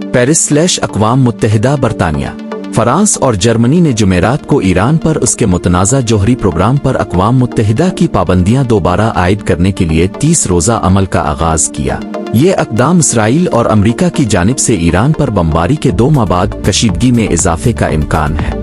पेरिस/अक़वाम मुत्तहिदा बरतानिया, फ्रांस और जर्मनी ने जुमेरात को ईरान पर उसके मुतनाज़ा जौहरी प्रोग्राम पर अक़वाम मुत्तहिदा की पाबंदियां दोबारा आयद करने के लिए 30 रोज़ा अमल का आगाज़ किया। ये इक़दाम इसराइल और अमरीका की जानिब से ईरान पर बमबारी के 2 माह बाद कशीदगी में इजाफे का इम्कान है।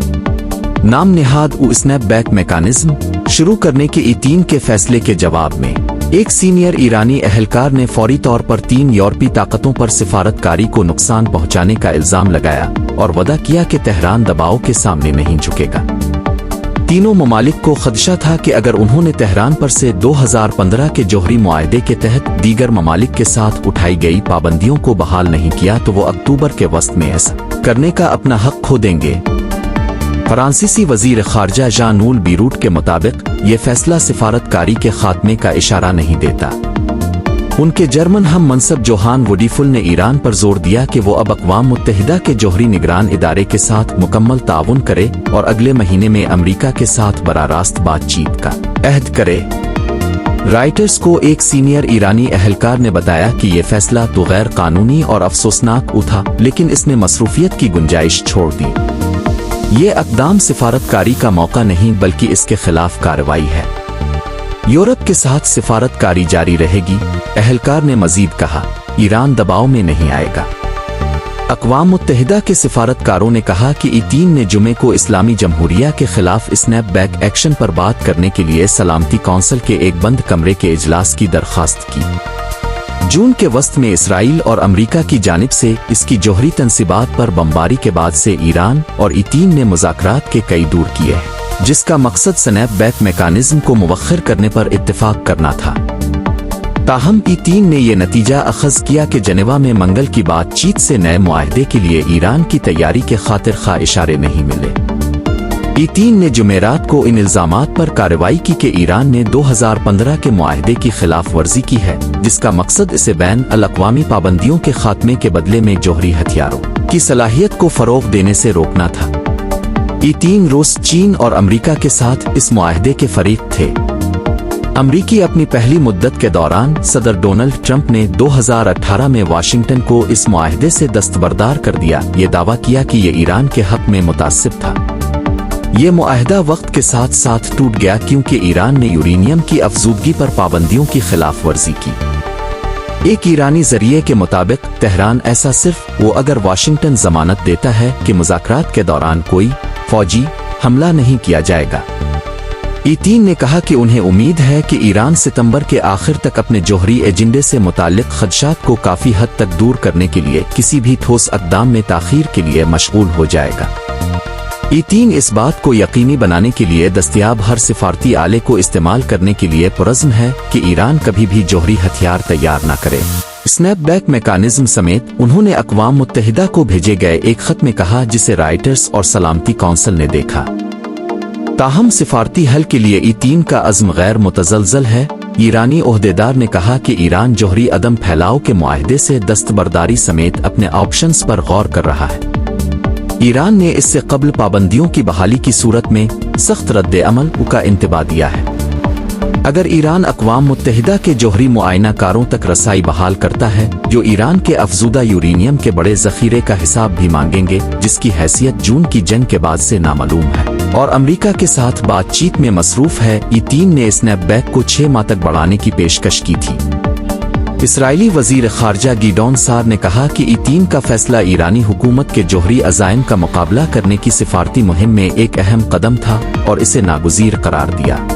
नाम निहाद स्नैपबैक मैकेनिज्म शुरू करने के E3 के फैसले के जवाब में एक सीनियर ईरानी अहलकार ने फौरी तौर पर 3 यूरोपीय ताकतों पर सिफारतकारी को नुकसान पहुंचाने का इल्जाम लगाया और वादा किया कि तेहरान दबाव के सामने नहीं झुकेगा। तीनों ममालिक को खदशा था कि अगर उन्होंने तेहरान पर से 2015 के जौहरी मुआहदे के तहत दीगर ममालिक के साथ उठाई गई पाबंदियों को बहाल नहीं किया तो वो अक्टूबर के वस्त में ऐसा करने का अपना हक खो देंगे। फ्रांसीसी वजीर खारजा जान-नूल बीरूट के मुताबिक ये फैसला सिफारतकारी के खात्मे का इशारा नहीं देता। उनके जर्मन हम मनसब जोहान वुडीफुल ने ईरान पर जोर दिया कि वो अब अक़वाम मुत्तहिदा के जौहरी निगरान इदारे के साथ मुकम्मल ताउन करे और अगले महीने में अमरीका के साथ बराह रास्त बातचीत का अहद करे। राइटर्स को एक सीनियर ईरानी अहलकार ने बताया कि ये फैसला तो गैर कानूनी और अफसोसनाक था, लेकिन इसने मसरूफियत की गुंजाइश छोड़ दी। ये इक़दाम सिफारतकारी का मौका नहीं बल्कि इसके खिलाफ कार्रवाई है। यूरोप के साथ सिफारतकारी जारी रहेगी। अहलकार ने मजीद कहा, ईरान दबाव में नहीं आएगा। अक़वाम मुत्तहिदा के सिफारतकारों ने कहा कि E3 ने जुमे को इस्लामी जमहूरिया के खिलाफ स्नैपबैक एक्शन पर बात करने के लिए सलामती कौंसिल के एक बंद कमरे के इजलास की दरख्वास्त की। जून के वस्त में इसराइल और अमरीका की जानिब से इसकी जौहरी तनसीबात पर बमबारी के बाद से ईरान और E3 ने मुज़ाकरात के कई दूर किए हैं, जिसका मकसद स्नैपबैक मैकेनिज्म को मुवख्खर करने पर इत्तेफाक करना था। ताहम E3 ने यह नतीजा अखज़ किया कि जनेवा में मंगल की बातचीत से नए मुआहदे के लिए ईरान की तैयारी के खातिर खा इशारे नहीं मिले। E3 ने जुमेरात को इन इल्जामात पर कार्रवाई की कि ईरान ने 2015 के मुआहदे की खिलाफ वर्जी की है, जिसका मकसद इसे बैन अल-अक़वामी पाबंदियों के खात्मे के बदले में जौहरी हथियारों की सलाहियत को फ़रोग़ देने से रोकना था। E3 रूस, चीन और अमरीका के साथ इस मुआहदे के फरीक थे। अमरीकी अपनी पहली मुद्दत के दौरान सदर डोनाल्ड ट्रंप ने 2018 में वाशिंगटन को इस मुआहदे से दस्तबरदार कर दिया। ये दावा किया कि ये ईरान के हक में मुतासिब था। ये मुआहदा वक्त के साथ साथ टूट गया क्योंकि ईरान ने यूरेनियम की अफजूदगी पर पाबंदियों की खिलाफ वर्जी की। एक ईरानी जरिए के मुताबिक तेहरान ऐसा सिर्फ वो अगर वाशिंगटन जमानत देता है कि मुज़ाकरात के दौरान कोई फौजी हमला नहीं किया जाएगा। E3 ने कहा कि उन्हें उम्मीद है कि ईरान सितंबर के आखिर तक अपने जौहरी एजेंडे से मुताल्लिक खदशात को काफ़ी हद तक दूर करने के लिए किसी भी ठोस इक़दाम में ताख़ीर के लिए मशगूल हो जाएगा। E3 इस बात को यकीनी बनाने के लिए दस्तयाब हर सिफारती आले को इस्तेमाल करने के लिए पुरज़्म है कि ईरान कभी भी जौहरी हथियार तैयार न करे। स्नैपबैक मैकेनिज्म समेत उन्होंने अक़वाम मुत्तहिदा को भेजे गए एक खत में कहा, जिसे राइटर्स और सलामती कौंसिल ने देखा। ताहम सिफारती हल के लिए E3 का अज़्म गैर मुतज़लज़ल है। ईरानी ओहदेदार ने कहा कि ईरान जौहरी अदम फैलाव के मुआहदे से दस्तबरदारी समेत अपने ऑप्शंस पर गौर कर रहा है। ईरान ने इससे कबल पाबंदियों की बहाली की सूरत में सख्त रद्द-ए-अमल का इंतबाह दिया है। अगर ईरान अक़वाम मुत्तहिदा के जौहरी मुआयनाकारों तक रसाई बहाल करता है, जो ईरान के अफजूदा यूरेनियम के बड़े ज़ख़ीरे का हिसाब भी मांगेंगे, जिसकी हैसियत जून की जंग के बाद से नामालूम है और अमरीका के साथ बातचीत में मसरूफ़ है। E3 ने स्नैपबैक को 6 माह तक बढ़ाने की पेशकश की थी। इसराइली वजीर खारजा गिडॉन सार ने कहा कि E3 का फैसला ईरानी हुकूमत के जौहरी अज़ाइम का मुकाबला करने की सिफारती मुहिम में एक अहम कदम था और इसे नागुज़ीर करार दिया।